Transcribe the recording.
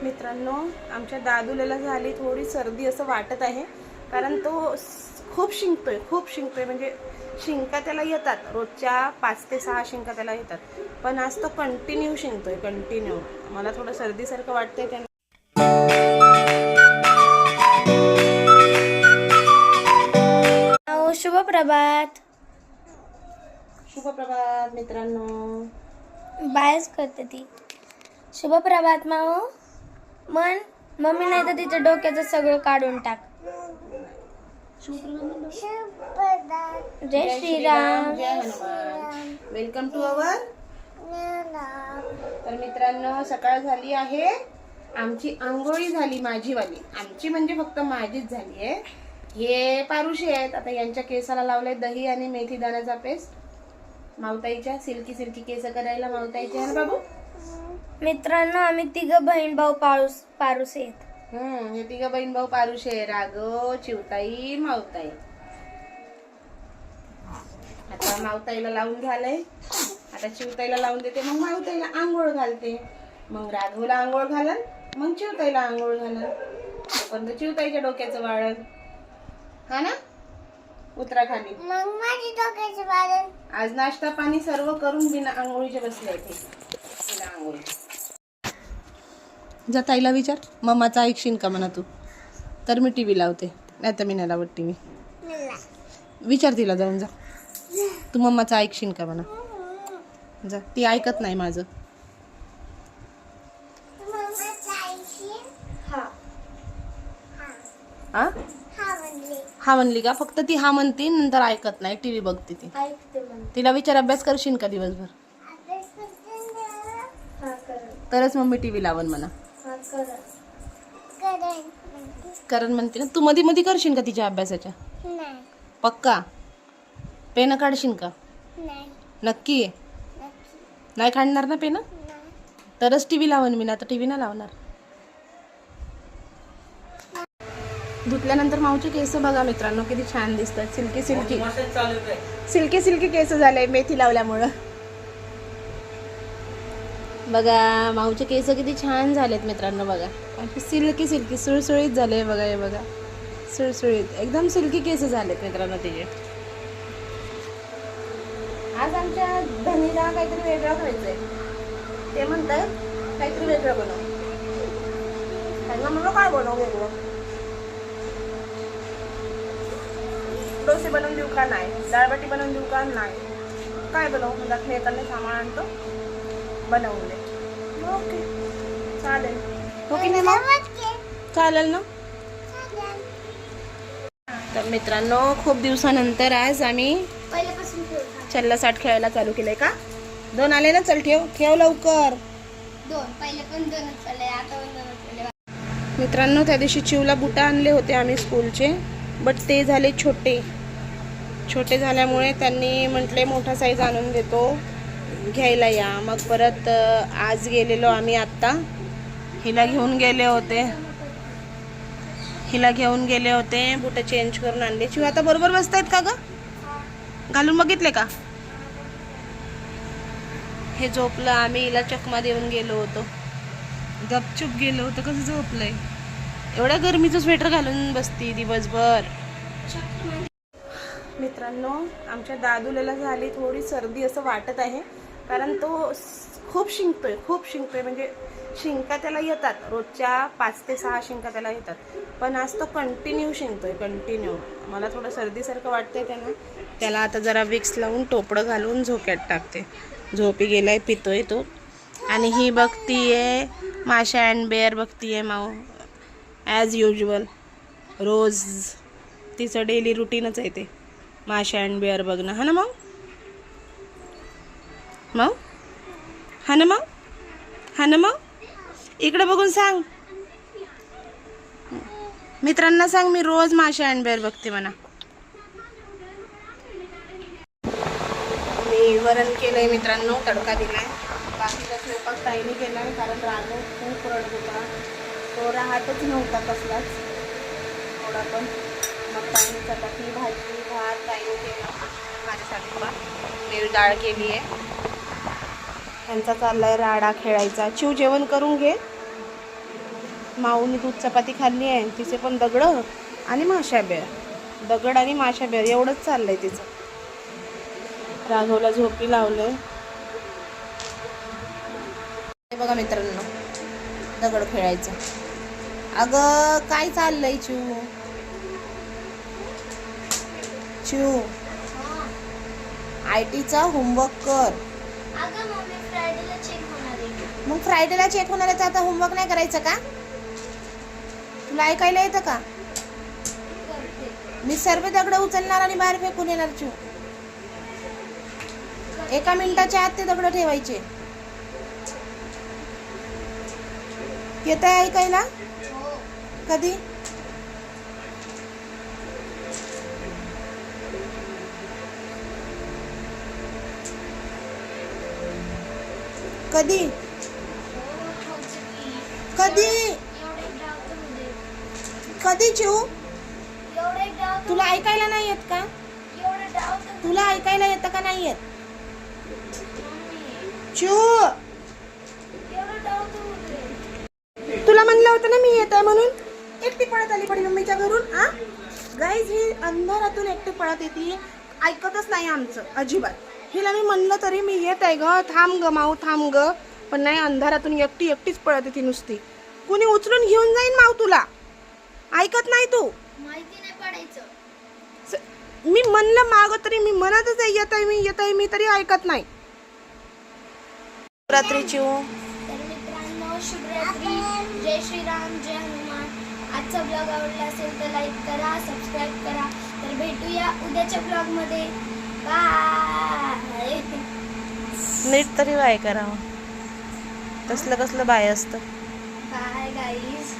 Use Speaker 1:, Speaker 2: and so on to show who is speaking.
Speaker 1: मित्रांनो, आमच्या दादूला झाली थोडी सर्दी असं वाटत आहे, कारण तो खूप शिंकतोय म्हणजे शिंका त्याला येतात, रोजच्या 5 ते 6 शिंका त्याला येतात, पण आज तो कंटिन्यू शिंकतोय, कंटिन्यू. मला थोडं सर्दीसारखं वाटतंय त्याला.
Speaker 2: शुभ प्रभात.
Speaker 1: शुभ प्रभात मित्रांनो.
Speaker 2: बायच करते ती. शुभ प्रभात माऊ. मम्मी नाही तर तिच्या डोक्याचं सगळं काढून टाक. जय श्रीराम.
Speaker 1: जय हनुमान. Welcome to our. तर मित्रांनो, सकाळ झाली आहे, आमची आंघोळी झाली, माझीवाली. आमची म्हणजे फक्त माझीच झाली आहे. हे पारुशे आहेत, आता यांच्या केसाला लावलंय दही आणि मेथी दाण्याचा पेस्ट. मावताईच्या सिल्की सिल्की केस करायला मावताईचे आहे ना बाबू.
Speaker 2: मित्रांनो, आम्ही 3 बहीण भाऊ पारुस आहेत.
Speaker 1: हे 3 बहीण भाऊ पारुशे, राघव, चिवताई, मावताई. आता मावताईला लावून झालंय, आता चिवताईला लावून देते, मग मावताईला आंघोळ घालते, मग राघवला आंघोळ घालन, मग चिवताईला आंघोळ घालन, पण चिवताईच्या डोक्याचं वाळण. हा ना, उतरा खाली.
Speaker 2: मग माझी डोक्याची वाळण.
Speaker 1: आज नाश्ता पाणी सर्व करून बिना आंघोळीचे बसले ते. बिना आंघोळी. जा ताईला विचार, मम्माचा ऐकशील का म्हणा तू, तर मी टीव्ही लावते, नाही तर मी नाही लावत टीव्ही. विचार तिला जाऊन, जा तू मम्माचा ऐकशील का म्हणा. जा, ती ऐकत नाही माझं. हा म्हणली का, फक्त ती हा म्हणते, नंतर ऐकत नाही, टीव्ही बघते ती. तिला विचार, अभ्यास करशील का दिवसभर, तरच मम्मी टीव्ही लावण म्हणा. कारण म्हणते ना, तू मध्ये मध्ये करशील का तिच्या अभ्यासाच्या. पक्का पेन काढशील का. नक्की नाही काढणार ना पेन, तरच टीव्ही लावण मी, ना तर टीव्ही नाही लावणार. धुतल्यानंतर माऊचे केस बघा मित्रांनो, किती छान दिसतात, सिल्की सिल्की सिल्की सिल्की केस झाले मेथी लावल्यामुळं. बघा माऊचे केस किती छान झालेत मित्रांनो, बघा सिल्की सिल्की सुळसुळीत झाले. बघा हे बघा, सुळसुळीत एकदम सिल्की केस झालेत मित्रांनो तिचे. आज आमच्या धनीला काहीतरी वेगळं खायचंय, ते म्हणतात काहीतरी वेगळं बनव. त्यांना म्हणलं काय बनव वेगळं, डोसे बनवून देऊ का, नाही डाळबाटी बनवून देऊ का, नाही काय बनवू, म्हणजे खेळताना सामान आणतो, बनवून दे. ओके चालेल, हो की नाही मग, चालेल ना. तर मित्रांनो, खूप दिवसानंतर आज आम्ही चल्ला 60 खेळायला चालू केलंय. का 2 आले ना, चल ठेव ठेव लवकर.
Speaker 2: 2 पहिले पण 2च आले, आता पण 2च आले.
Speaker 1: मित्रांनो, त्या दिवशी चिवला बुट आणले होते आम्ही स्कूलचे, बट ते झाले छोटे. छोटे झाल्यामुळे त्यांनी म्हटले मोठा साईज आणून देतो, घ्यायला या. मग परत आज गेलेलो आम्ही, आत्ता हिला घेऊन गेले होते बुट चेंज करून आणले. चिव आता बरोबर बसतायत का ग, घालून बघितले का. हे झोपलं, आम्ही हिला चकमा देऊन गेलो होतो, गपचूप गेलो होतो. कसं झोपलंय, एवढ्या गरमीचं स्वेटर घालून बसती दिवसभर. मित्रांनो, आमच्या दादूला झाली थोडी सर्दी असं वाटत आहे, कारण तो खूप शिंकतोय म्हणजे शिंका त्याला येतात, रोजच्या 5 ते 6 शिंका त्याला येतात, पण आज तो कंटिन्यू शिंकतोय, कंटिन्यू. मला थोडं सर्दीसारखं वाटतंय त्याला आता जरा विक्स लावून टोपडं घालून झोक्यात टाकते. झोपी गेलाय, पितोय तो. आणि ही बघतीये माशा अँड बेअर, बघतीये माऊ ॲज युजल. रोज तिचं डेली रुटीनच आहे ते माशा अँड बेअर बघणं. हा ना माऊ, हा ना माऊ, इकडे बघून सांग मित्रांना, सांग मी रोज माशा अँड बेअर बघते म्हणा. मी वरण केलंय मित्रांनो, तडका दिलाय. बाकीचा स्वयंपाक ताईने केलाय, कारण राघव खूप रडत होता, तो राहतच नव्हता कसलाच थोडा पण. मग ताईने चपाती भाजी भात ताईने केला, माझ्यासाठी मी डाळ केली आहे. त्यांचा चाललाय राडा खेळायचा. चिव जेवण करून घे. माऊनी दूध चपाती खाल्ली आहे, तिचे पण दगड आणि माशाबेर, दगड आणि माशाबेर एवढंच चाललंय तिचं. राघवला झोपी लावलंय. हे बघा मित्रांनो, दगड खेळायचं. अगं काय चाललंय चिऊ? चिऊ IT चा होमवर्क कर.
Speaker 2: अगं मम्मी फ्रायडेला चेक होणार आहे.
Speaker 1: मग फ्रायडेला चेक होणार आहे तर आता होमवर्क नाही करायचं का? तुला ऐकायला येतं का?
Speaker 2: करते.
Speaker 1: मी सर्व दगड उचलणार आणि बाहेर फेकून येणार चिऊ. 1 मिनिटाच्या आत ते दगड ठेवायचे. येत आहे ऐकायला?
Speaker 2: हो.
Speaker 1: कधी? कधी? कधी? कधी चिऊ? तुला ऐकायला नाही येत का? तुला ऐकायला येतं का नाही येत? चिऊ तुला म्हणलं होतं ना मी येत आहे म्हणून. एकटी पळत आली पडी मम्मीच्या घरून. आ गाईज, ही अंधारातून एकटी पळत येते, ऐकतच नाही आमचं अजिबात. हिला मी म्हणलं तरी मी येत आहे ग, थांब ग माऊ थांब ग, पण नाही, अंधारातून एकटीच पळत येते नुसती. कुणी उचलून घेऊन जाईन माऊ तुला. ऐकत नाही तू.
Speaker 2: माहिती नाही पडायचं.
Speaker 1: मी म्हणलं माग तरी मी म्हणतच आहे येत आहे मी तरी ऐकत नाही. रात्रीची
Speaker 2: तर मित्रांनो, शुभरात्री. जय श्रीराम, जय हनुमान. आजचा ब्लॉग आवडला असेल तर लाईक करा, सबस्क्राईब करा. तर भेटूया उद्याच्या ब्लॉग मध्ये. बाय.
Speaker 1: नीट तरी बाय करावं. कसलं बाय असतं.
Speaker 2: Bye guys.